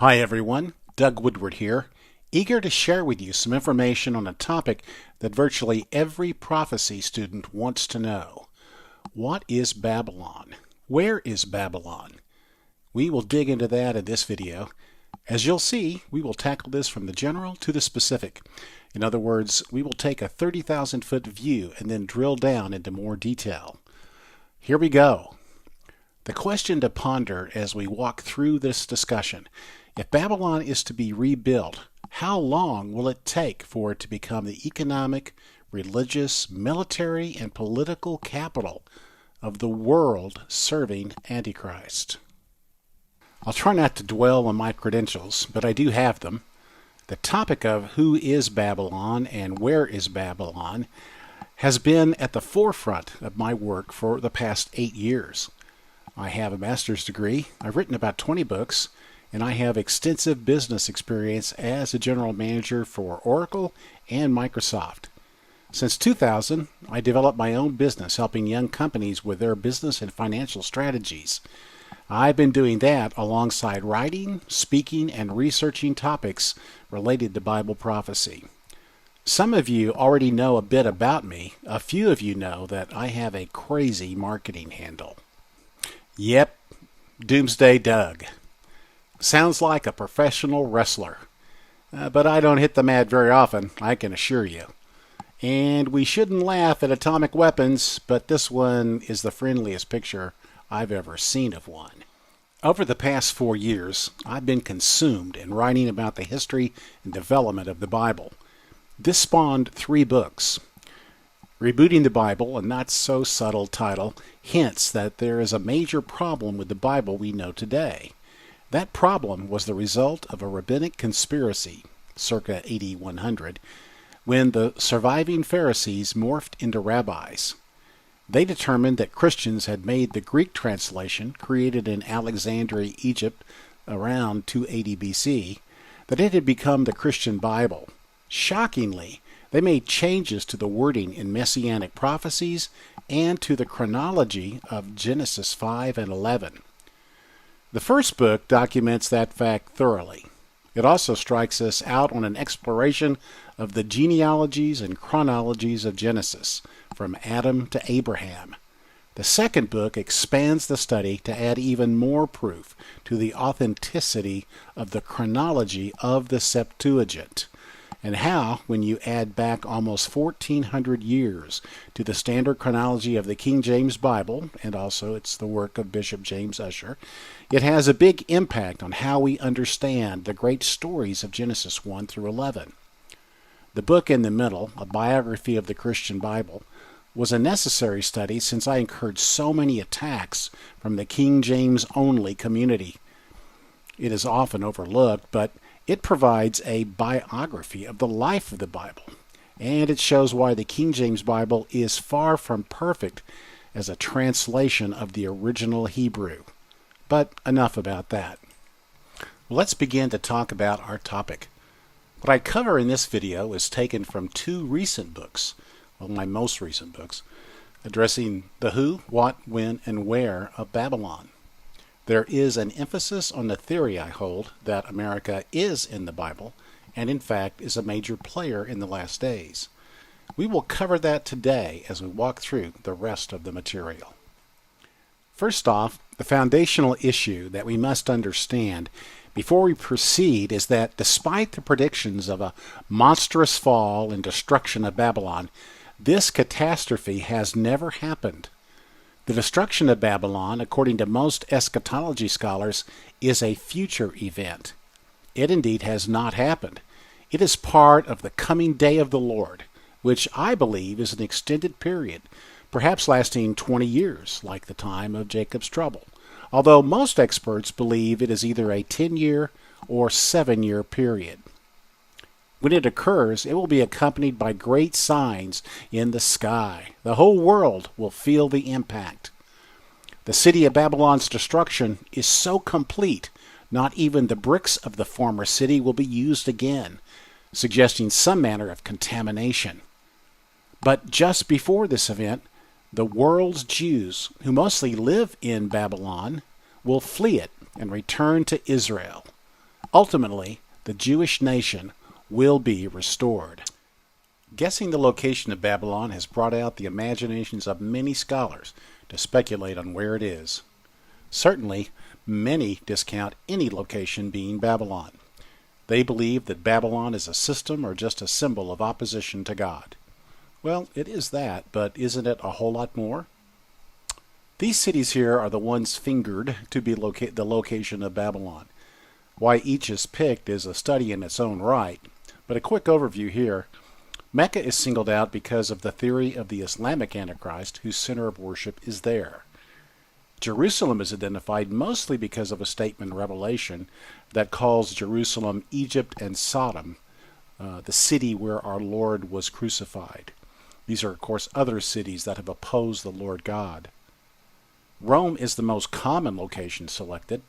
Hi everyone, Doug Woodward here, eager to share with you some information on a topic that virtually every prophecy student wants to know. What is Babylon? Where is Babylon? We will dig into that in this video. As you'll see, we will tackle this from the general to the specific. In other words, we will take a 30,000-foot view and then drill down into more detail. Here we go. The question to ponder as we walk through this discussion: if Babylon is to be rebuilt, how long will it take for it to become the economic, religious, military, and political capital of the world serving Antichrist? I'll try not to dwell on my credentials, but I do have them. The topic of who is Babylon and where is Babylon has been at the forefront of my work for the past 8 years. I have a master's degree, I've written about 20 books, and I have extensive business experience as a general manager for Oracle and Microsoft. Since 2000, I developed my own business helping young companies with their business and financial strategies. I've been doing that alongside writing, speaking, and researching topics related to Bible prophecy. Some of you already know a bit about me. A few of you know that I have a crazy marketing handle. Yep, Doomsday Doug. Sounds like a professional wrestler. But I don't hit the mat very often, I can assure you. And we shouldn't laugh at atomic weapons, but this one is the friendliest picture I've ever seen of one. Over the past 4 years, I've been consumed in writing about the history and development of the Bible. This spawned 3 books. Rebooting the Bible, a not-so-subtle title, hints that there is a major problem with the Bible we know today. That problem was the result of a rabbinic conspiracy, circa AD 100, when the surviving Pharisees morphed into rabbis. They determined that Christians had made the Greek translation, created in Alexandria, Egypt, around 280 BC, that it had become the Christian Bible. Shockingly, they made changes to the wording in messianic prophecies and to the chronology of Genesis 5 and 11. The first book documents that fact thoroughly. It also strikes us out on an exploration of the genealogies and chronologies of Genesis, from Adam to Abraham. The second book expands the study to add even more proof to the authenticity of the chronology of the Septuagint, and how, when you add back almost 1,400 years to the standard chronology of the King James Bible, and also it's the work of Bishop James Ussher, it has a big impact on how we understand the great stories of Genesis 1 through 11. The book in the middle, A Biography of the Christian Bible, was a necessary study since I incurred so many attacks from the King James only community. It is often overlooked, but it provides a biography of the life of the Bible, and it shows why the King James Bible is far from perfect as a translation of the original Hebrew. But enough about that. Let's begin to talk about our topic. What I cover in this video is taken from 2 recent books, my most recent books, addressing the who, what, when, and where of Babylon. There is an emphasis on the theory I hold that America is in the Bible, and in fact is a major player in the last days. We will cover that today as we walk through the rest of the material. First off, the foundational issue that we must understand before we proceed is that despite the predictions of a monstrous fall and destruction of Babylon, this catastrophe has never happened. The destruction of Babylon, according to most eschatology scholars, is a future event. It indeed has not happened. It is part of the coming day of the Lord, which I believe is an extended period, perhaps lasting 20 years, like the time of Jacob's trouble, although most experts believe it is either a 10-year or 7-year period. When it occurs, it will be accompanied by great signs in the sky. The whole world will feel the impact. The city of Babylon's destruction is so complete, not even the bricks of the former city will be used again, suggesting some manner of contamination. But just before this event, the world's Jews, who mostly live in Babylon, will flee it and return to Israel. Ultimately, the Jewish nation will be restored. Guessing the location of Babylon has brought out the imaginations of many scholars to speculate on where it is. Certainly, many discount any location being Babylon. They believe that Babylon is a system or just a symbol of opposition to God. Well, it is that, but isn't it a whole lot more? These cities here are the ones fingered to be the location of Babylon. Why each is picked is a study in its own right, but a quick overview here. Mecca is singled out because of the theory of the Islamic Antichrist, whose center of worship is there. Jerusalem is identified mostly because of a statement in Revelation that calls Jerusalem Egypt and Sodom, the city where our Lord was crucified. These are, of course, other cities that have opposed the Lord God. Rome is the most common location selected.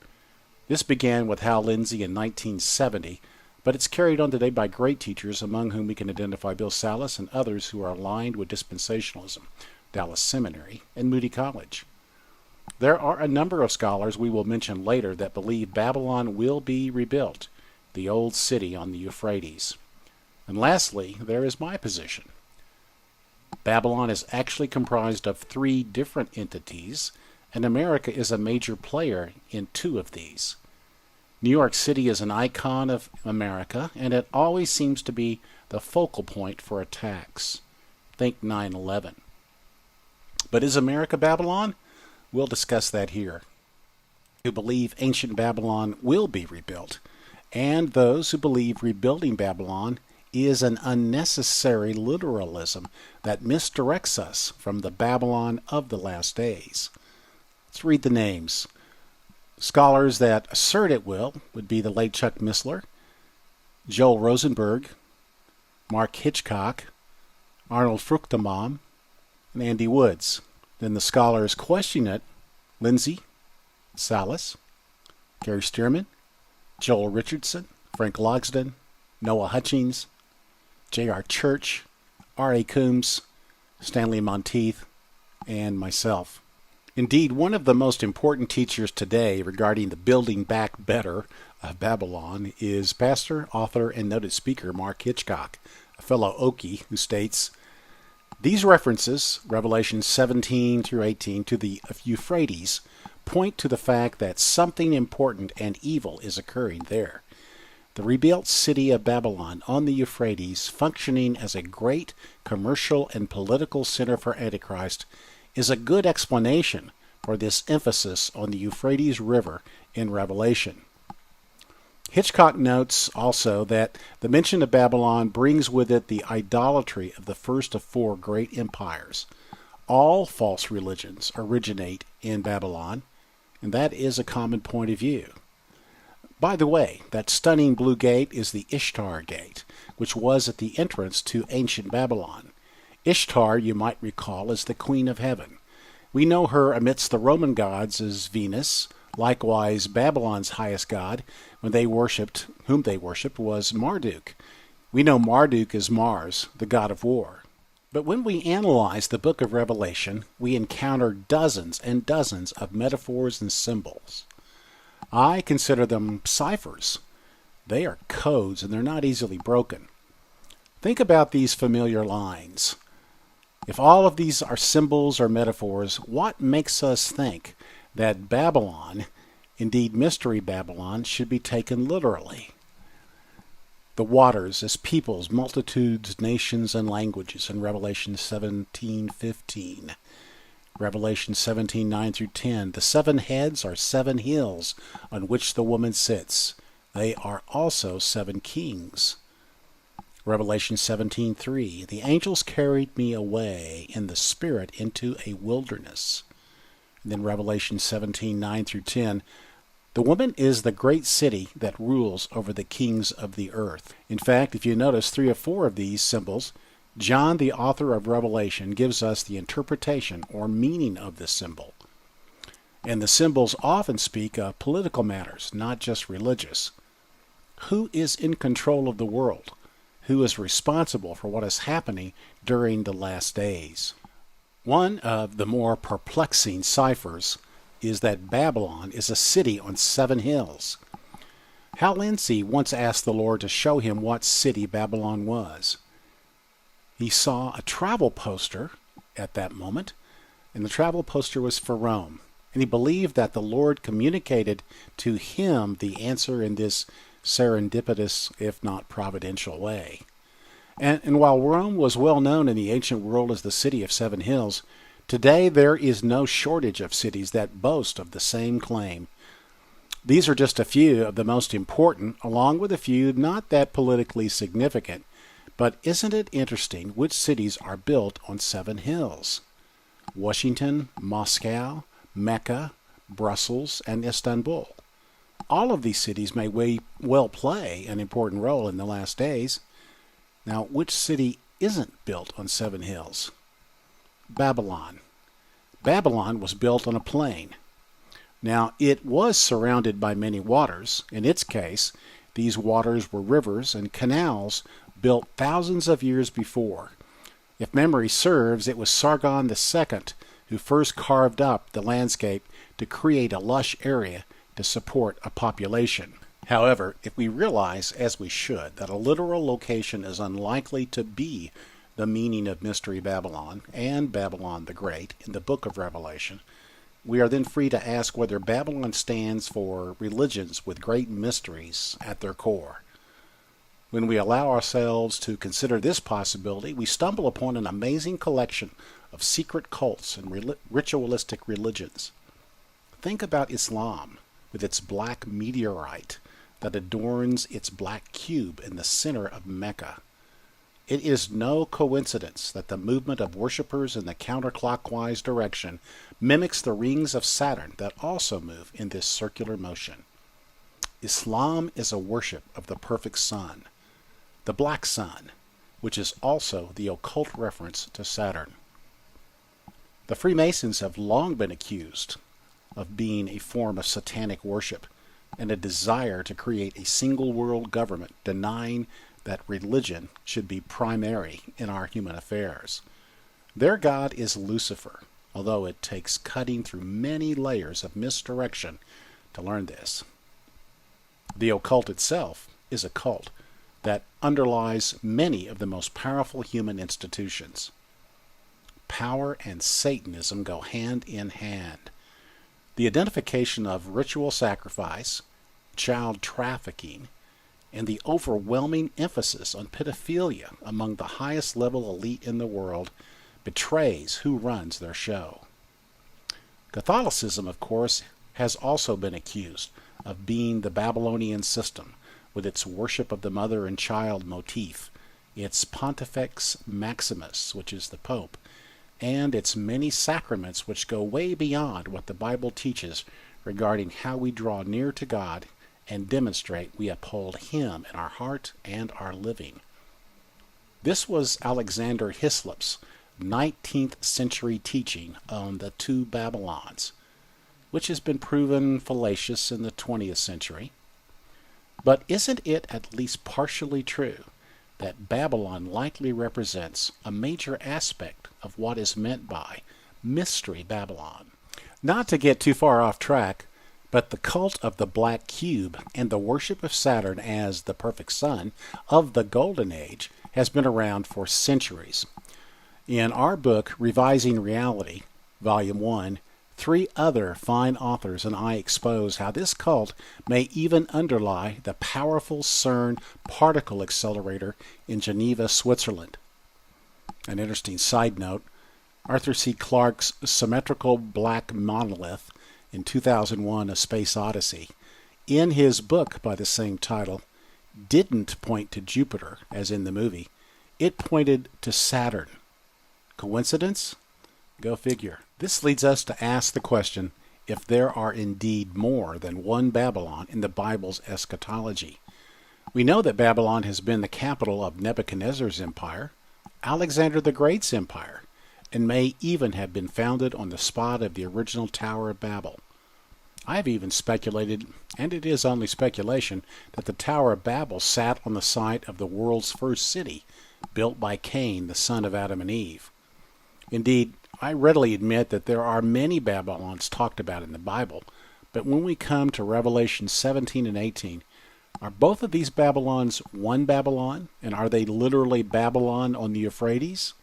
This began with Hal Lindsey in 1970, but it's carried on today by great teachers, among whom we can identify Bill Salus and others who are aligned with dispensationalism, Dallas Seminary, and Moody College. There are a number of scholars we will mention later that believe Babylon will be rebuilt, the old city on the Euphrates. And lastly, there is my position. Babylon is actually comprised of 3 different entities, and America is a major player in 2 of these. New York City is an icon of America, and it always seems to be the focal point for attacks. Think 9/11. But is America Babylon? We'll discuss that here. Who believe ancient Babylon will be rebuilt, and those who believe rebuilding Babylon is an unnecessary literalism that misdirects us from the Babylon of the last days. Let's read the names. Scholars that assert it would be the late Chuck Missler, Joel Rosenberg, Mark Hitchcock, Arnold Fruchtenbaum, and Andy Woods. Then the scholars question it: Lindsey, Salus, Gary Stearman, Joel Richardson, Frank Logsdon, Noah Hutchings, J.R. Church, R.A. Coombs, Stanley Monteith, and myself. Indeed, one of the most important teachers today regarding the building back better of Babylon is pastor, author, and noted speaker Mark Hitchcock, a fellow Okie, who states, "These references, Revelation 17 through 18, to the Euphrates, point to the fact that something important and evil is occurring there. The rebuilt city of Babylon on the Euphrates, functioning as a great commercial and political center for Antichrist, is a good explanation for this emphasis on the Euphrates River in Revelation." Hitchcock notes also that the mention of Babylon brings with it the idolatry of the first of 4 great empires. All false religions originate in Babylon, and that is a common point of view. By the way, that stunning blue gate is the Ishtar Gate, which was at the entrance to ancient Babylon. Ishtar, you might recall, is the Queen of Heaven. We know her amidst the Roman gods as Venus. Likewise, Babylon's highest god, whom they worshipped, was Marduk. We know Marduk as Mars, the god of war. But when we analyze the book of Revelation, we encounter dozens and dozens of metaphors and symbols. I consider them ciphers. They are codes, and they're not easily broken. Think about these familiar lines. If all of these are symbols or metaphors, what makes us think that Babylon, indeed Mystery Babylon, should be taken literally? The waters as peoples, multitudes, nations, and languages in Revelation 17:15. Revelation 17:9 through 10. The 7 heads are 7 hills on which the woman sits. They are also 7 kings. Revelation 17:3. The angels carried me away in the spirit into a wilderness. And then Revelation 17:9 through 10. The woman is the great city that rules over the kings of the earth. In fact, if you notice 3 or 4 of these symbols, John, the author of Revelation, gives us the interpretation or meaning of this symbol. And the symbols often speak of political matters, not just religious. Who is in control of the world? Who is responsible for what is happening during the last days? One of the more perplexing ciphers is that Babylon is a city on 7 hills. Hal Lindsey once asked the Lord to show him what city Babylon was. He saw a travel poster at that moment, and the travel poster was for Rome. And he believed that the Lord communicated to him the answer in this serendipitous, if not providential way. And while Rome was well known in the ancient world as the city of seven hills, today there is no shortage of cities that boast of the same claim. These are just a few of the most important, along with a few not that politically significant. But isn't it interesting which cities are built on seven hills? Washington, Moscow, Mecca, Brussels, and Istanbul. All of these cities may well play an important role in the last days. Now, which city isn't built on seven hills? Babylon. Babylon was built on a plain. Now, it was surrounded by many waters. In its case, these waters were rivers and canals built thousands of years before. If memory serves, it was Sargon II who first carved up the landscape to create a lush area to support a population. However, if we realize, as we should, that a literal location is unlikely to be the meaning of Mystery Babylon and Babylon the Great in the book of Revelation, we are then free to ask whether Babylon stands for religions with great mysteries at their core. When we allow ourselves to consider this possibility, we stumble upon an amazing collection of secret cults and ritualistic religions. Think about Islam, with its black meteorite that adorns its black cube in the center of Mecca. It is no coincidence that the movement of worshippers in the counterclockwise direction mimics the rings of Saturn that also move in this circular motion. Islam is a worship of the perfect sun, the black sun, which is also the occult reference to Saturn. The Freemasons have long been accused of being a form of satanic worship and a desire to create a single world government, denying that religion should be primary in our human affairs. Their god is Lucifer, although it takes cutting through many layers of misdirection to learn this. The occult itself is a cult that underlies many of the most powerful human institutions. Power and Satanism go hand in hand. The identification of ritual sacrifice, child trafficking, and the overwhelming emphasis on pedophilia among the highest level elite in the world betrays who runs their show. Catholicism, of course, has also been accused of being the Babylonian system, with its worship of the mother and child motif, its Pontifex Maximus, which is the Pope, and its many sacraments which go way beyond what the Bible teaches regarding how we draw near to God and demonstrate we uphold Him in our heart and our living. This was Alexander Hislop's 19th century teaching on the two Babylons, which has been proven fallacious in the 20th century. But isn't it at least partially true that Babylon likely represents a major aspect of what is meant by Mystery Babylon? Not to get too far off track, but the cult of the Black Cube and the worship of Saturn as the perfect sun of the Golden Age has been around for centuries. In our book, Revising Reality, Volume 1, 3 other fine authors and I expose how this cult may even underlie the powerful CERN particle accelerator in Geneva, Switzerland. An interesting side note, Arthur C. Clarke's symmetrical black monolith in 2001, A Space Odyssey, in his book by the same title, didn't point to Jupiter, as in the movie. It pointed to Saturn. Coincidence? Go figure. This leads us to ask the question if there are indeed more than one Babylon in the Bible's eschatology. We know that Babylon has been the capital of Nebuchadnezzar's empire, Alexander the Great's empire, and may even have been founded on the spot of the original Tower of Babel. I have even speculated, and it is only speculation, that the Tower of Babel sat on the site of the world's first city, built by Cain, the son of Adam and Eve. Indeed, I readily admit that there are many Babylons talked about in the Bible, but when we come to Revelation 17 and 18, Are both of these Babylons one Babylon? And are they literally Babylon on the Euphrates?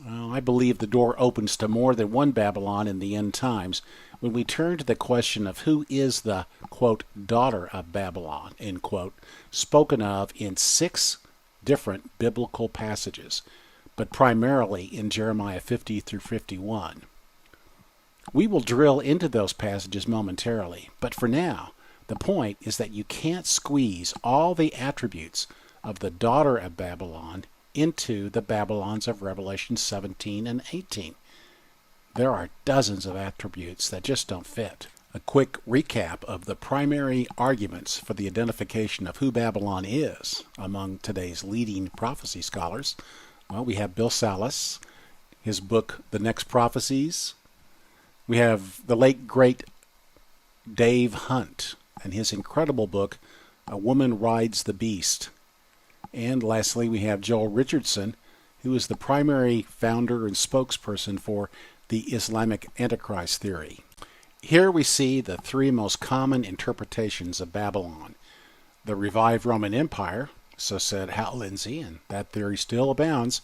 Well, I believe the door opens to more than one Babylon in the end times when we turn to the question of who is the, quote, daughter of Babylon, end quote, spoken of in 6 different biblical passages, but primarily in Jeremiah 50 through 51. We will drill into those passages momentarily, but for now, the point is that you can't squeeze all the attributes of the daughter of Babylon into the Babylons of Revelation 17 and 18. There are dozens of attributes that just don't fit. A quick recap of the primary arguments for the identification of who Babylon is among today's leading prophecy scholars. Well, we have Bill Salus, his book, The Next Prophecies. We have the late, great Dave Hunt and his incredible book, A Woman Rides the Beast. And lastly, we have Joel Richardson, who is the primary founder and spokesperson for the Islamic Antichrist theory. Here we see the 3 most common interpretations of Babylon. The revived Roman Empire, so said Hal Lindsey, and that theory still abounds.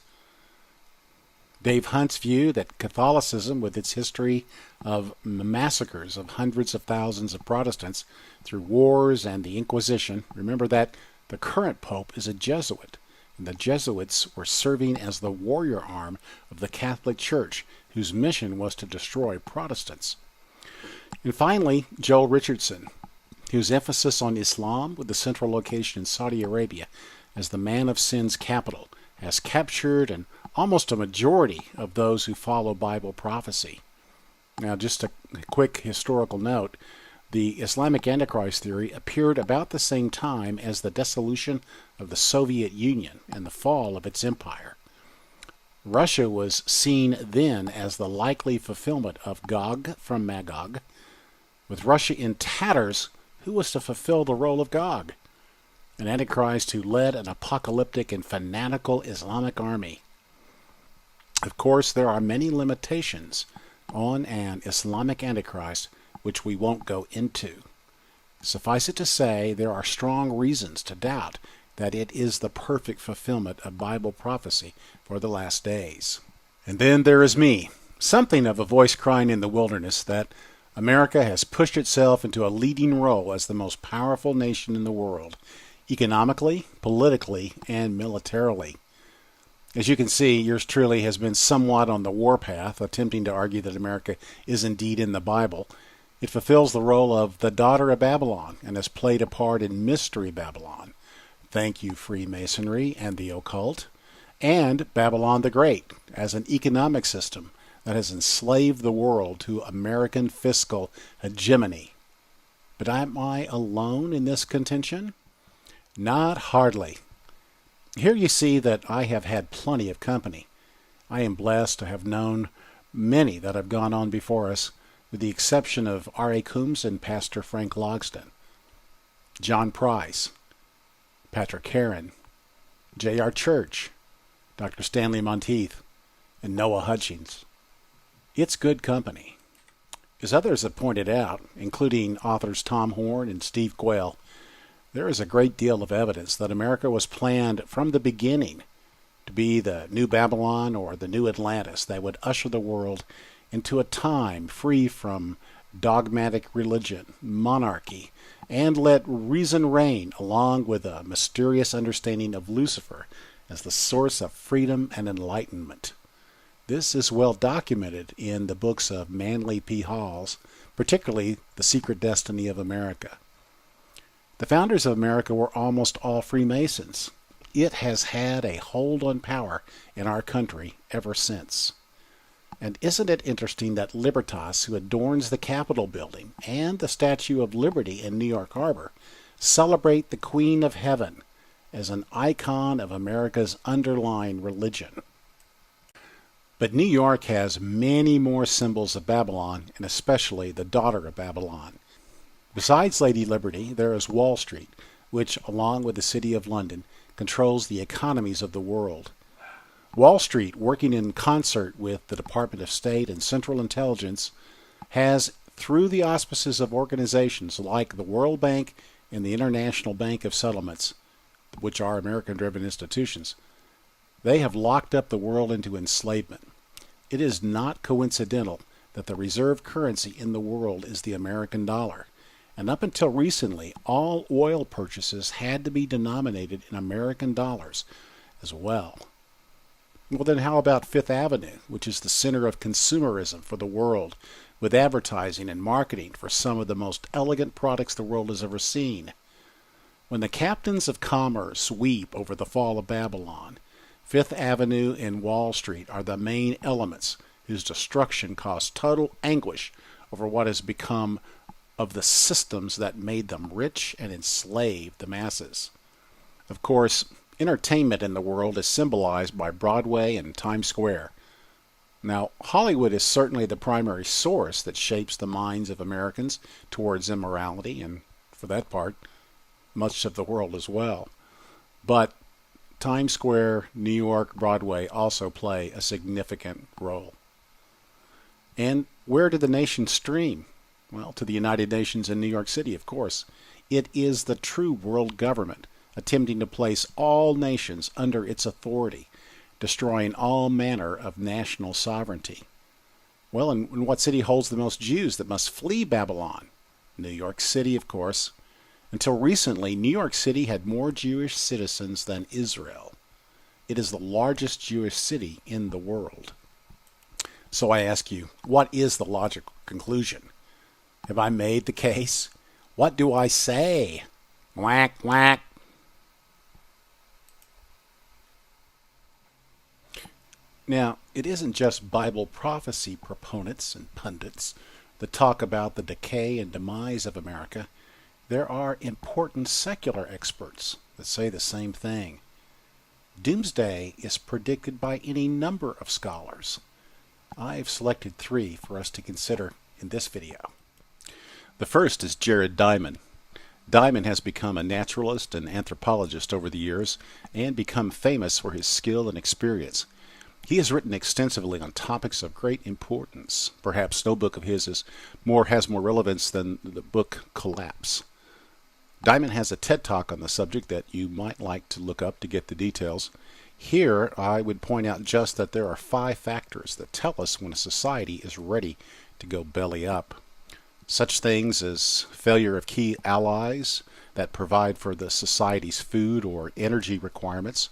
Dave Hunt's view that Catholicism, with its history of massacres of hundreds of thousands of Protestants through wars and the Inquisition, remember that the current pope is a Jesuit, and the Jesuits were serving as the warrior arm of the Catholic Church, whose mission was to destroy Protestants. And finally, Joel Richardson, whose emphasis on Islam with the central location in Saudi Arabia as the man of sin's capital has captured and almost a majority of those who follow Bible prophecy. Now, just a quick historical note, the Islamic Antichrist theory appeared about the same time as the dissolution of the Soviet Union and the fall of its empire. Russia was seen then as the likely fulfillment of Gog from Magog. With Russia in tatters, who was to fulfill the role of Gog? An Antichrist who led an apocalyptic and fanatical Islamic army. Of course, there are many limitations on an Islamic Antichrist which we won't go into. Suffice it to say, there are strong reasons to doubt that it is the perfect fulfillment of Bible prophecy for the last days. And then there is me, something of a voice crying in the wilderness that America has pushed itself into a leading role as the most powerful nation in the world, economically, politically, and militarily. As you can see, yours truly has been somewhat on the warpath, attempting to argue that America is indeed in the Bible. It fulfills the role of the daughter of Babylon and has played a part in Mystery Babylon. Thank you, Freemasonry and the occult. And Babylon the Great as an economic system that has enslaved the world to American fiscal hegemony. But am I alone in this contention? Not hardly. Here you see that I have had plenty of company. I am blessed to have known many that have gone on before us, with the exception of R.A. Coombs and Pastor Frank Logsdon, John Price, Patrick Heron, J.R. Church, Dr. Stanley Monteith, and Noah Hutchings. It's good company. As others have pointed out, including authors Tom Horn and Steve Quayle, there is a great deal of evidence that America was planned from the beginning to be the new Babylon or the new Atlantis that would usher the world into a time free from dogmatic religion, monarchy, and let reason reign, along with a mysterious understanding of Lucifer as the source of freedom and enlightenment. This is well documented in the books of Manly P. Halls, particularly The Secret Destiny of America. The founders of America were almost all Freemasons. It has had a hold on power in our country ever since. And isn't it interesting that Libertas, who adorns the Capitol building and the Statue of Liberty in New York Harbor, celebrate the Queen of Heaven as an icon of America's underlying religion? But New York has many more symbols of Babylon, and especially the daughter of Babylon. Besides Lady Liberty, there is Wall Street, which, along with the City of London, controls the economies of the world. Wall Street, working in concert with the Department of State and Central Intelligence, has, through the auspices of organizations like the World Bank and the International Bank of Settlements, which are American-driven institutions, they have locked up the world into enslavement. It is not coincidental that the reserve currency in the world is the American dollar. And up until recently, all oil purchases had to be denominated in American dollars as well. Well, then how about Fifth Avenue, which is the center of consumerism for the world, with advertising and marketing for some of the most elegant products the world has ever seen? When the captains of commerce weep over the fall of Babylon, Fifth Avenue and Wall Street are the main elements whose destruction caused total anguish over what has become of the systems that made them rich and enslaved the masses. Of course, entertainment in the world is symbolized by Broadway and Times Square. Now, Hollywood is certainly the primary source that shapes the minds of Americans towards immorality, and for that part, much of the world as well. But Times Square, New York, Broadway also play a significant role. And where did the nation stream? Well, to the United Nations in New York City, of course. It is the true world government, attempting to place all nations under its authority, destroying all manner of national sovereignty. Well, and what city holds the most Jews that must flee Babylon? New York City, of course. Until recently, New York City had more Jewish citizens than Israel. It is the largest Jewish city in the world. So I ask you, what is the logical conclusion? Have I made the case? What do I say? Whack, whack. Now, it isn't just Bible prophecy proponents and pundits that talk about the decay and demise of America. There are important secular experts that say the same thing. Doomsday is predicted by any number of scholars. I've selected 3 for us to consider in this video. The first is Jared Diamond. Diamond has become a naturalist and anthropologist over the years and become famous for his skill and experience. He has written extensively on topics of great importance. Perhaps no book of his has more relevance than the book Collapse. Diamond has a TED Talk on the subject that you might like to look up to get the details. Here, I would point out just that there are 5 factors that tell us when a society is ready to go belly up. Such things as failure of key allies that provide for the society's food or energy requirements,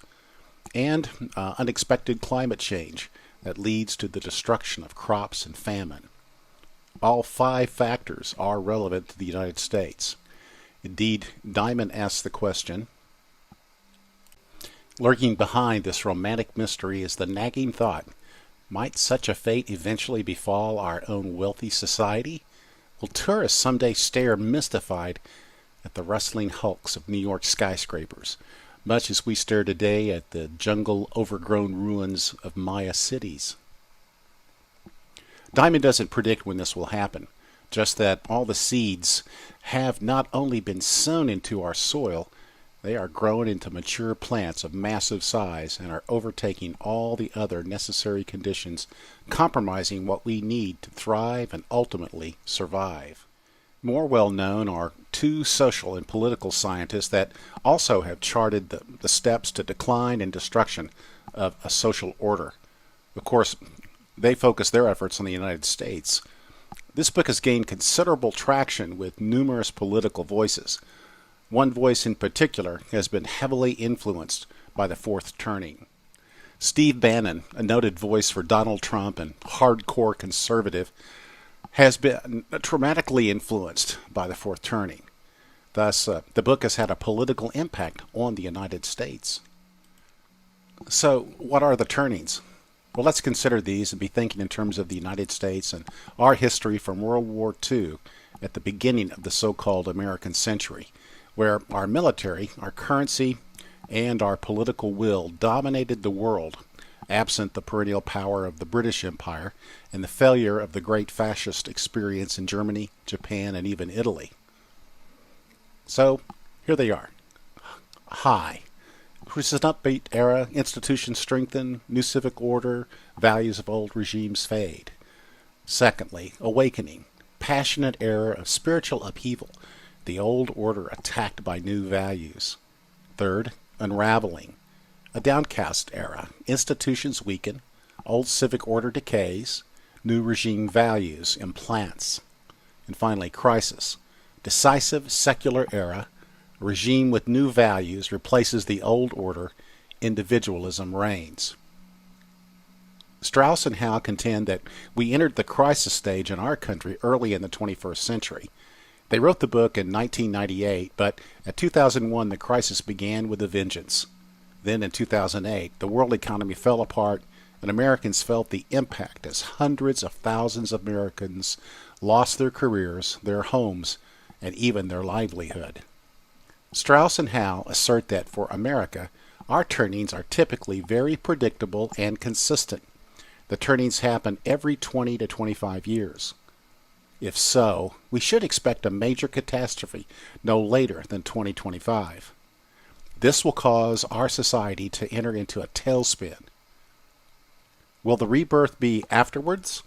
and unexpected climate change that leads to the destruction of crops and famine. All 5 factors are relevant to the United States. Indeed, Diamond asks the question, lurking behind this romantic mystery is the nagging thought, might such a fate eventually befall our own wealthy society? Will tourists someday stare mystified at the rustling hulks of New York skyscrapers, much as we stare today at the jungle-overgrown ruins of Maya cities? Diamond doesn't predict when this will happen, just that all the seeds have not only been sown into our soil, they are grown into mature plants of massive size and are overtaking all the other necessary conditions, compromising what we need to thrive and ultimately survive. More well known are 2 social and political scientists that also have charted the steps to decline and destruction of a social order. Of course, they focus their efforts on the United States. This book has gained considerable traction with numerous political voices. One voice in particular has been heavily influenced by the fourth turning. Steve Bannon, a noted voice for Donald Trump and hardcore conservative, has been dramatically influenced by the fourth turning. Thus, the book has had a political impact on the United States. So, what are the turnings? Well, let's consider these and be thinking in terms of the United States and our history from World War II at the beginning of the so-called American century, where our military, our currency, and our political will dominated the world, absent the perennial power of the British Empire and the failure of the great fascist experience in Germany, Japan, and even Italy. So, here they are. High. Which is an upbeat era, institutions strengthen, new civic order, values of old regimes fade. Secondly, awakening, passionate era of spiritual upheaval, the old order attacked by new values. Third, unraveling, a downcast era. Institutions weaken, old civic order decays, new regime values implants. And finally, crisis, decisive secular era, a regime with new values replaces the old order, individualism reigns. Strauss and Howe contend that we entered the crisis stage in our country early in the 21st century. They wrote the book in 1998, but at 2001 the crisis began with a vengeance. Then in 2008, the world economy fell apart and Americans felt the impact as hundreds of thousands of Americans lost their careers, their homes, and even their livelihood. Strauss and Howe assert that for America, our turnings are typically very predictable and consistent. The turnings happen every 20 to 25 years. If so, we should expect a major catastrophe no later than 2025. This will cause our society to enter into a tailspin. Will the rebirth be afterwards,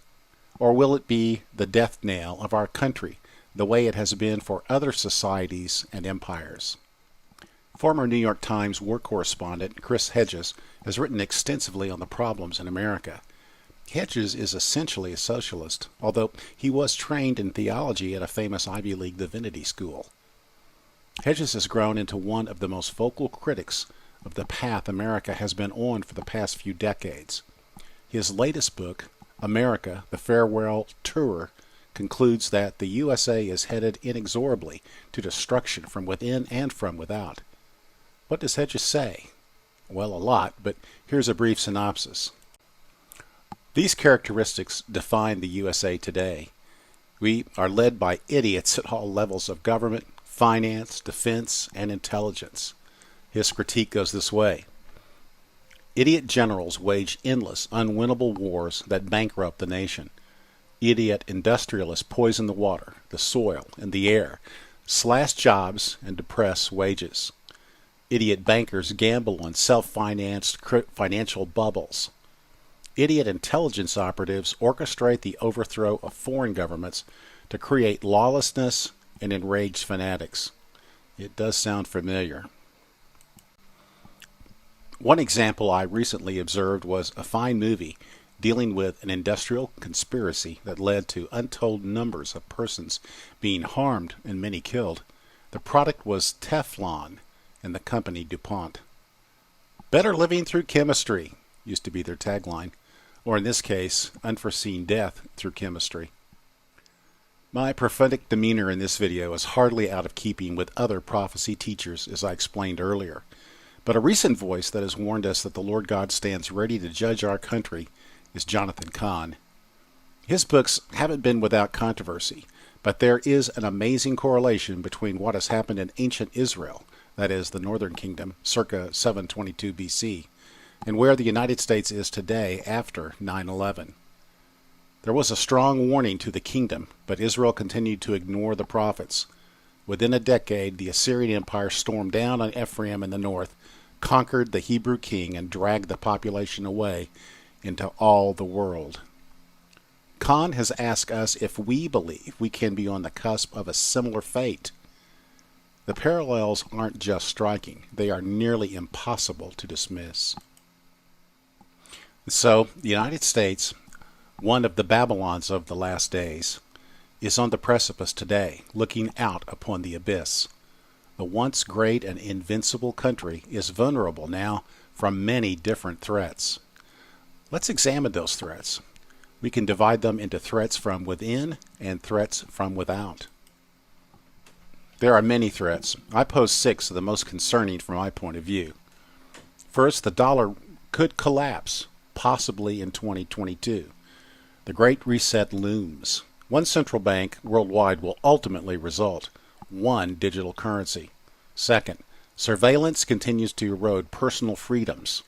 or will it be the death knell of our country, the way it has been for other societies and empires? Former New York Times war correspondent Chris Hedges has written extensively on the problems in America. Hedges is essentially a socialist, although he was trained in theology at a famous Ivy League divinity school. Hedges has grown into one of the most vocal critics of the path America has been on for the past few decades. His latest book, America, The Farewell Tour, concludes that the USA is headed inexorably to destruction from within and from without. What does Hedges say? Well, a lot, but here's a brief synopsis. These characteristics define the USA today. We are led by idiots at all levels of government, finance, defense, and intelligence. His critique goes this way. Idiot generals wage endless, unwinnable wars that bankrupt the nation. Idiot industrialists poison the water, the soil, and the air, slash jobs, and depress wages. Idiot bankers gamble on self-financed financial bubbles. Idiot intelligence operatives orchestrate the overthrow of foreign governments to create lawlessness and enraged fanatics. It does sound familiar. One example I recently observed was a fine movie dealing with an industrial conspiracy that led to untold numbers of persons being harmed and many killed. The product was Teflon and the company DuPont. Better living through chemistry used to be their tagline, or in this case, unforeseen death through chemistry. My prophetic demeanor in this video is hardly out of keeping with other prophecy teachers, as I explained earlier. But a recent voice that has warned us that the Lord God stands ready to judge our country is Jonathan Cahn. His books haven't been without controversy, but there is an amazing correlation between what has happened in ancient Israel, that is, the northern kingdom, circa 722 BC, and where the United States is today after 9/11. There was a strong warning to the kingdom, but Israel continued to ignore the prophets. Within a decade, the Assyrian Empire stormed down on Ephraim in the north, conquered the Hebrew king, and dragged the population away into all the world. Cahn has asked us if we believe we can be on the cusp of a similar fate. The parallels aren't just striking, they are nearly impossible to dismiss. So, the United States, one of the Babylons of the last days, is on the precipice today, looking out upon the abyss. The once great and invincible country is vulnerable now from many different threats. Let's examine those threats. We can divide them into threats from within and threats from without. There are many threats. I pose 6 of the most concerning from my point of view. First, the dollar could collapse, possibly in 2022. The Great Reset looms. One central bank worldwide will ultimately result one digital currency. Second, surveillance continues to erode personal freedoms.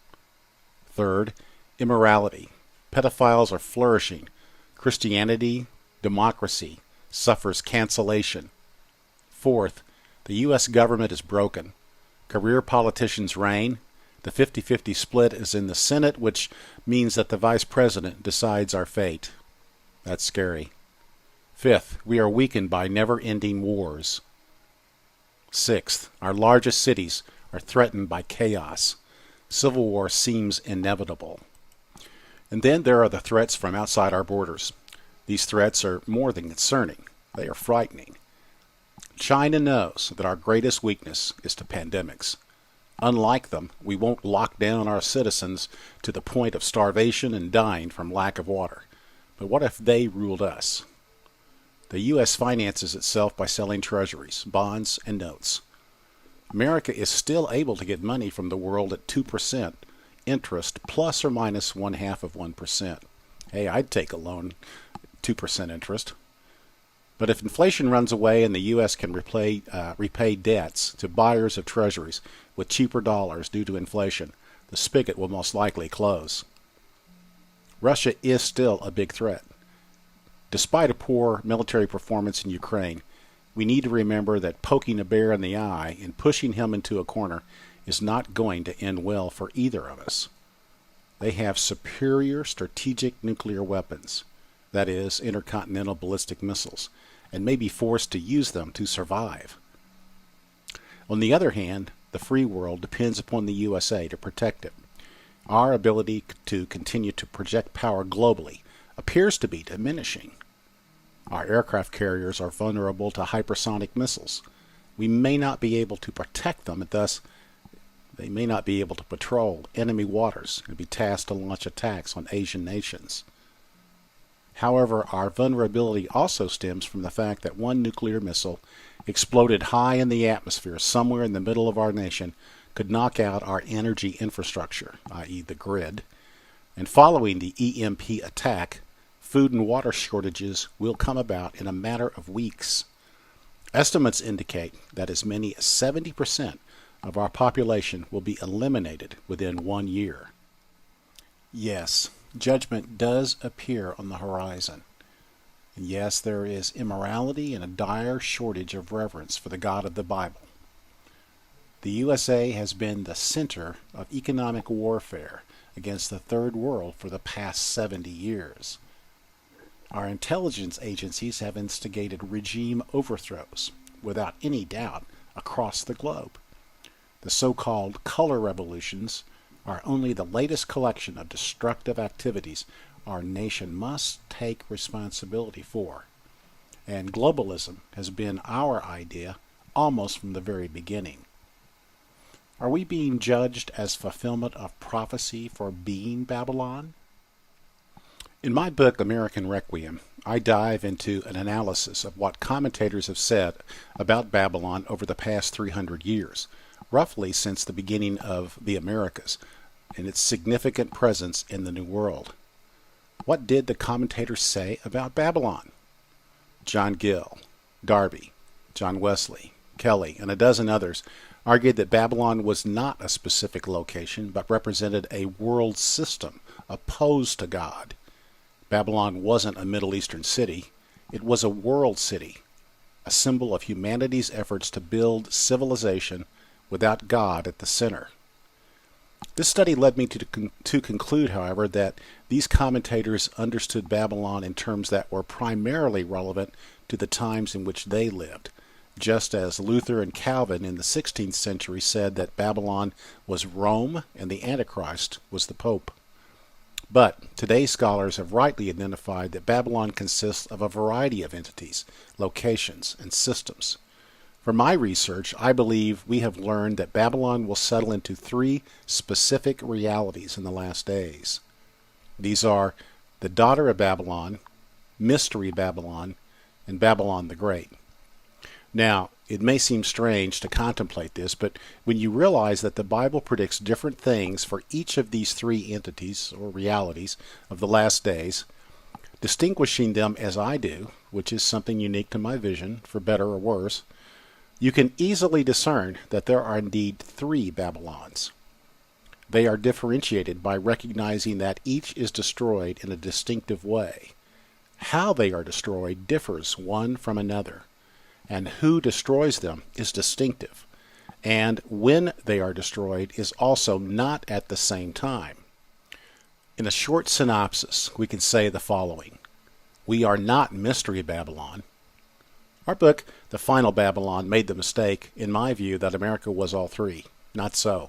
Third, immorality. Pedophiles are flourishing. Christianity, democracy, suffers cancellation. Fourth, the U.S. government is broken. Career politicians reign. The 50-50 split is in the Senate, which means that the vice president decides our fate. That's scary. Fifth, we are weakened by never-ending wars. Sixth, our largest cities are threatened by chaos. Civil war seems inevitable. And then there are the threats from outside our borders. These threats are more than concerning. They are frightening. China knows that our greatest weakness is to pandemics. Unlike them, we won't lock down our citizens to the point of starvation and dying from lack of water. But what if they ruled us? The U.S. finances itself by selling treasuries, bonds, and notes. America is still able to get money from the world at 2% interest plus or minus 0.5%. Hey, I'd take a loan 2% interest. But if inflation runs away and the U.S. can repay debts to buyers of treasuries with cheaper dollars due to inflation, the spigot will most likely close. Russia is still a big threat. Despite a poor military performance in Ukraine, we need to remember that poking a bear in the eye and pushing him into a corner is not going to end well for either of us. They have superior strategic nuclear weapons, that is, intercontinental ballistic missiles, and may be forced to use them to survive. On the other hand, the free world depends upon the USA to protect it. Our ability to continue to project power globally appears to be diminishing. Our aircraft carriers are vulnerable to hypersonic missiles. We may not be able to protect them, and thus they may not be able to patrol enemy waters and be tasked to launch attacks on Asian nations. However, our vulnerability also stems from the fact that one nuclear missile exploded high in the atmosphere somewhere in the middle of our nation could knock out our energy infrastructure, i.e. the grid, and following the EMP attack, food and water shortages will come about in a matter of weeks. Estimates indicate that as many as 70% of our population will be eliminated within 1 year. Yes, judgment does appear on the horizon. And yes, there is immorality and a dire shortage of reverence for the God of the Bible. The USA has been the center of economic warfare against the Third World for the past 70 years. Our intelligence agencies have instigated regime overthrows, without any doubt, across the globe. The so-called color revolutions are only the latest collection of destructive activities our nation must take responsibility for. And globalism has been our idea almost from the very beginning. Are we being judged as fulfillment of prophecy for being Babylon? In my book, American Requiem, I dive into an analysis of what commentators have said about Babylon over the past 300 years, roughly since the beginning of the Americas, and its significant presence in the New World. What did the commentators say about Babylon? John Gill, Darby, John Wesley, Kelly, and a dozen others argued that Babylon was not a specific location, but represented a world system opposed to God. Babylon wasn't a Middle Eastern city. It was a world city, a symbol of humanity's efforts to build civilization without God at the center. This study led me to conclude, however, that these commentators understood Babylon in terms that were primarily relevant to the times in which they lived, just as Luther and Calvin in the 16th century said that Babylon was Rome and the Antichrist was the Pope. But today's scholars have rightly identified that Babylon consists of a variety of entities, locations, and systems. From my research, I believe we have learned that Babylon will settle into three specific realities in the last days. These are the daughter of Babylon, Mystery Babylon, and Babylon the Great. Now, it may seem strange to contemplate this, but when you realize that the Bible predicts different things for each of these three entities or realities of the last days, distinguishing them as I do, which is something unique to my vision, for better or worse, you can easily discern that there are indeed three Babylons. They are differentiated by recognizing that each is destroyed in a distinctive way. How they are destroyed differs one from another, and who destroys them is distinctive, and when they are destroyed is also not at the same time. In a short synopsis, we can say the following. We are not Mystery Babylon. Our book, The Final Babylon, made the mistake, in my view, that America was all three. Not so.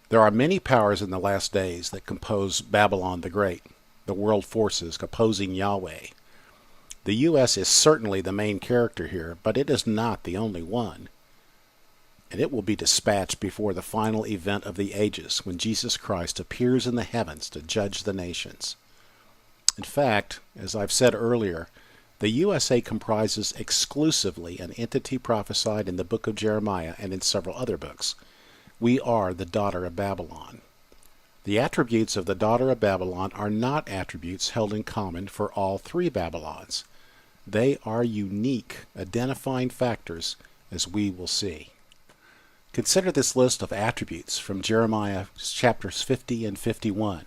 There are many powers in the last days that compose Babylon the Great, the world forces opposing Yahweh. The U.S. is certainly the main character here, but it is not the only one. And it will be dispatched before the final event of the ages, when Jesus Christ appears in the heavens to judge the nations. In fact, as I've said earlier, the USA comprises exclusively an entity prophesied in the book of Jeremiah and in several other books. We are the daughter of Babylon. The attributes of the daughter of Babylon are not attributes held in common for all three Babylons. They are unique, identifying factors, as we will see. Consider this list of attributes from Jeremiah chapters 50 and 51.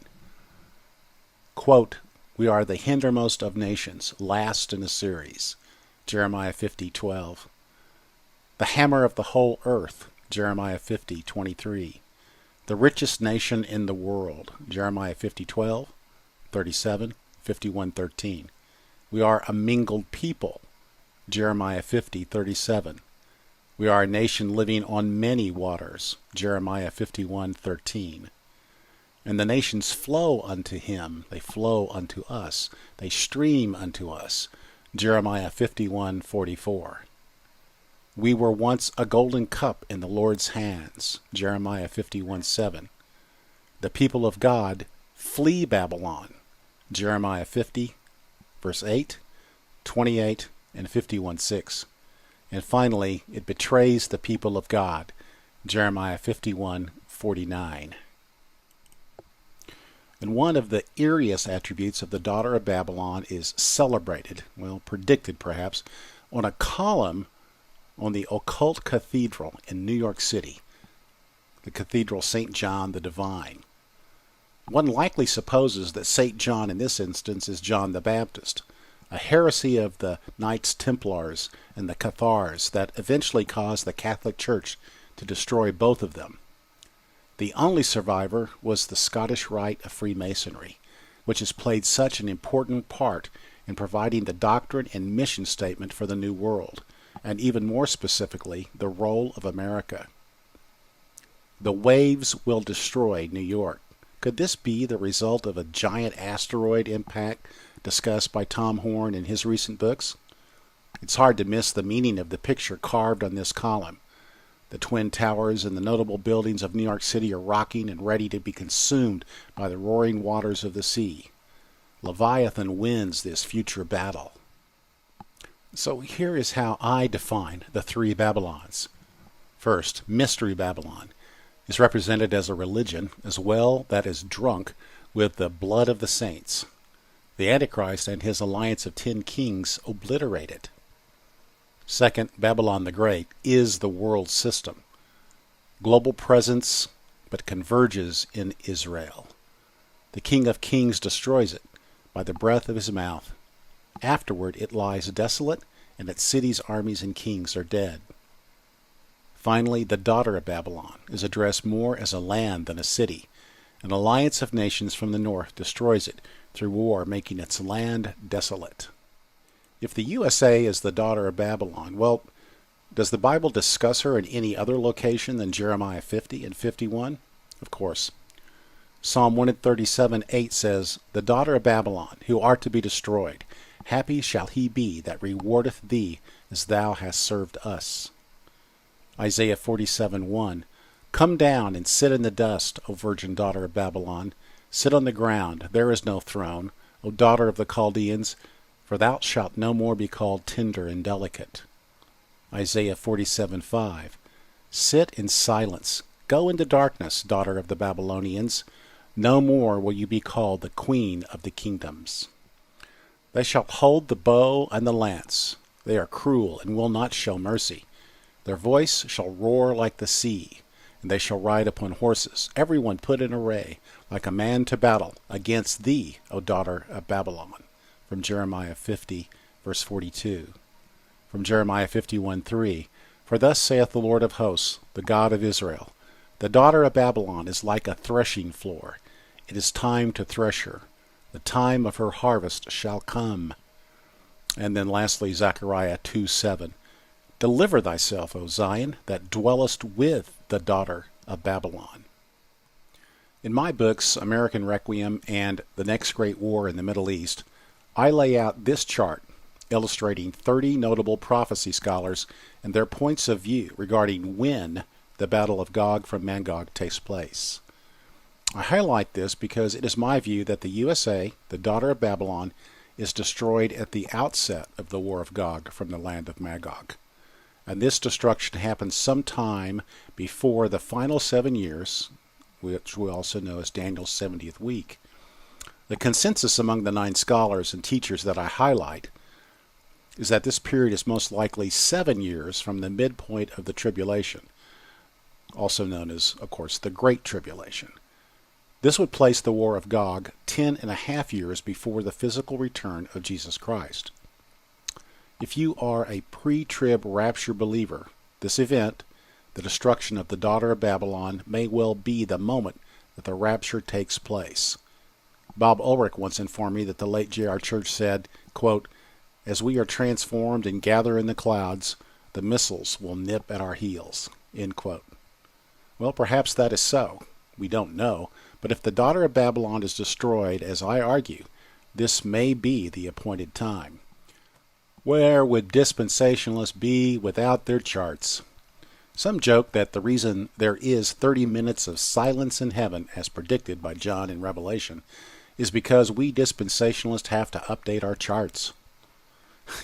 Quote, "We are the hindermost of nations, last in a series." Jeremiah 50:12. "The hammer of the whole earth." Jeremiah 50:23. "The richest nation in the world." Jeremiah 50:12, 37, 51:13. "We are a mingled people." Jeremiah 50:37. "We are a nation living on many waters." Jeremiah 51:13. "And the nations flow unto him, they flow unto us, they stream unto us." Jeremiah 51:44. "We were once a golden cup in the Lord's hands." Jeremiah 51:7. "The people of God flee Babylon." Jeremiah 50, verse 8, 28, and 51:6. And finally, it betrays the people of God. Jeremiah 51:49. And one of the eeriest attributes of the daughter of Babylon is celebrated, well, predicted perhaps, on a column on the occult cathedral in New York City, the Cathedral St. John the Divine. One likely supposes that St. John in this instance is John the Baptist, a heresy of the Knights Templars and the Cathars that eventually caused the Catholic Church to destroy both of them. The only survivor was the Scottish Rite of Freemasonry, which has played such an important part in providing the doctrine and mission statement for the New World, and even more specifically, the role of America. The waves will destroy New York. Could this be the result of a giant asteroid impact discussed by Tom Horn in his recent books? It's hard to miss the meaning of the picture carved on this column. The Twin Towers and the notable buildings of New York City are rocking and ready to be consumed by the roaring waters of the sea. Leviathan wins this future battle. So here is how I define the three Babylons. First, Mystery Babylon is represented as a religion as well that is drunk with the blood of the saints. The Antichrist and his alliance of 10 kings obliterate it. Second, Babylon the Great is the world system. Global presence, but converges in Israel. The King of Kings destroys it by the breath of his mouth. Afterward it lies desolate, and its cities, armies, and kings are dead. Finally, the daughter of Babylon is addressed more as a land than a city. An alliance of nations from the north destroys it through war, making its land desolate. If the USA is the daughter of Babylon, well, does the Bible discuss her in any other location than Jeremiah 50 and 51? Of course. Psalm 137:8 says, "The daughter of Babylon, who art to be destroyed, happy shall he be that rewardeth thee as thou hast served us." Isaiah 47:1, "Come down and sit in the dust, O virgin daughter of Babylon. Sit on the ground, there is no throne, O daughter of the Chaldeans, for thou shalt no more be called tender and delicate." Isaiah 47:5, "Sit in silence, go into darkness, daughter of the Babylonians. No more will you be called the queen of the kingdoms. They shall hold the bow and the lance. They are cruel and will not show mercy. Their voice shall roar like the sea, and they shall ride upon horses, every one put in array, like a man to battle, against thee, O daughter of Babylon." From Jeremiah 50, verse 42. From Jeremiah 51:3, "For thus saith the Lord of hosts, the God of Israel, the daughter of Babylon is like a threshing floor. It is time to thresh her. The time of her harvest shall come." And then lastly, Zechariah 2:7. Deliver thyself, O Zion, that dwellest with the daughter of Babylon. In my books, American Requiem and The Next Great War in the Middle East, I lay out this chart illustrating 30 notable prophecy scholars and their points of view regarding when the Battle of Gog from Magog takes place. I highlight this because it is my view that the USA, the daughter of Babylon, is destroyed at the outset of the War of Gog from the land of Magog. And this destruction happens sometime before the final 7 years, which we also know as Daniel's 70th week. The consensus among the 9 scholars and teachers that I highlight is that this period is most likely 7 years from the midpoint of the tribulation, also known as, of course, the Great Tribulation. This would place the War of Gog 10.5 years before the physical return of Jesus Christ. If you are a pre-trib rapture believer, this event, the destruction of the daughter of Babylon, may well be the moment that the rapture takes place. Bob Ulrich once informed me that the late J.R. Church said, quote, "As we are transformed and gather in the clouds, the missiles will nip at our heels." End quote. Well, perhaps that is so. We don't know. But if the daughter of Babylon is destroyed, as I argue, this may be the appointed time. Where would dispensationalists be without their charts? Some joke that the reason there is 30 minutes of silence in heaven, as predicted by John in Revelation, is because we dispensationalists have to update our charts.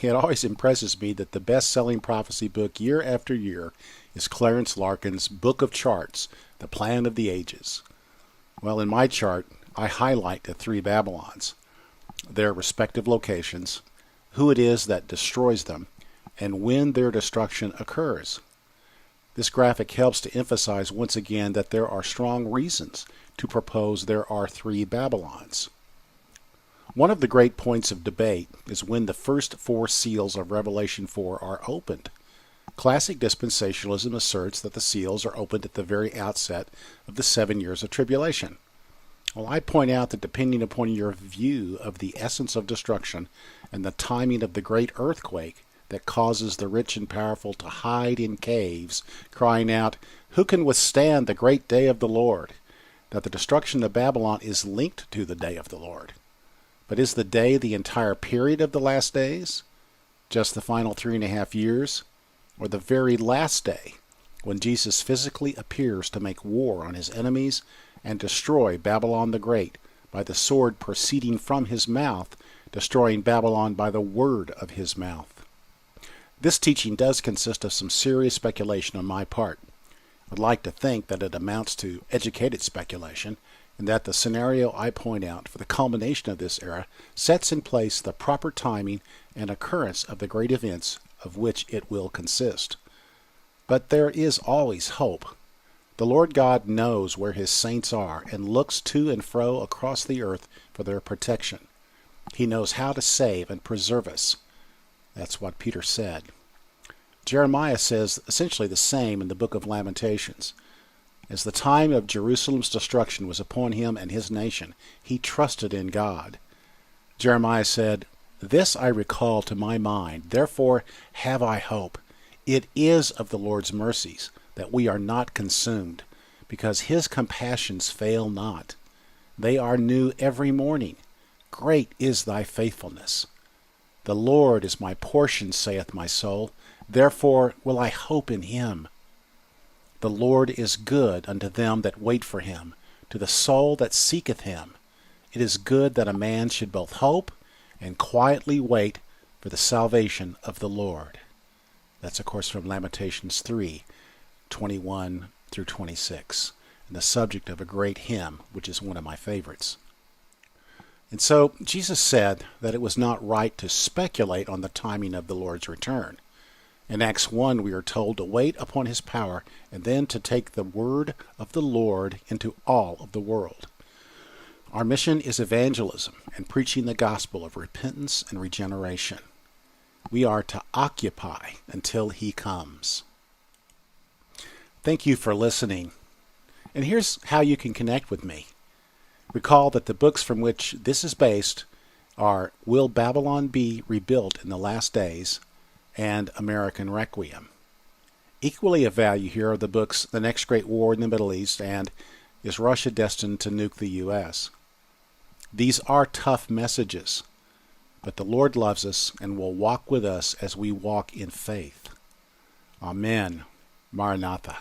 It always impresses me that the best-selling prophecy book year after year is Clarence Larkin's Book of Charts, The Plan of the Ages. Well, in my chart, I highlight the 3 Babylons, their respective locations, who it is that destroys them, and when their destruction occurs. This graphic helps to emphasize once again that there are strong reasons to propose there are 3 Babylons. One of the great points of debate is when the first 4 seals of Revelation 4 are opened. Classic dispensationalism asserts that the seals are opened at the very outset of the 7 years of tribulation. Well, I point out that depending upon your view of the essence of destruction and the timing of the great earthquake that causes the rich and powerful to hide in caves, crying out, "Who can withstand the great day of the Lord?" that the destruction of Babylon is linked to the day of the Lord. But is the day the entire period of the last days? Just the final 3.5 years? Or the very last day, when Jesus physically appears to make war on his enemies and destroy Babylon the Great by the sword proceeding from his mouth, destroying Babylon by the word of his mouth? This teaching does consist of some serious speculation on my part. I'd like to think that it amounts to educated speculation, and that the scenario I point out for the culmination of this era sets in place the proper timing and occurrence of the great events of which it will consist. But there is always hope. The Lord God knows where his saints are and looks to and fro across the earth for their protection. He knows how to save and preserve us. That's what Peter said. Jeremiah says essentially the same in the book of Lamentations. As the time of Jerusalem's destruction was upon him and his nation, he trusted in God. Jeremiah said, "This I recall to my mind, therefore have I hope. It is of the Lord's mercies that we are not consumed, because his compassions fail not. They are new every morning. Great is thy faithfulness. The Lord is my portion, saith my soul. Therefore will I hope in him. The Lord is good unto them that wait for him, to the soul that seeketh him. It is good that a man should both hope and quietly wait for the salvation of the Lord." That's, of course, from Lamentations 3:21 through 26, and the subject of a great hymn, which is one of my favorites. And so Jesus said that it was not right to speculate on the timing of the Lord's return. In Acts 1, we are told to wait upon his power and then to take the word of the Lord into all of the world. Our mission is evangelism and preaching the gospel of repentance and regeneration. We are to occupy until he comes. Thank you for listening. And here's how you can connect with me. Recall that the books from which this is based are Will Babylon Be Rebuilt in the Last Days and American Requiem. Equally of value here are the books The Next Great War in the Middle East and Is Russia Destined to Nuke the U.S.? These are tough messages, but the Lord loves us and will walk with us as we walk in faith. Amen. Maranatha.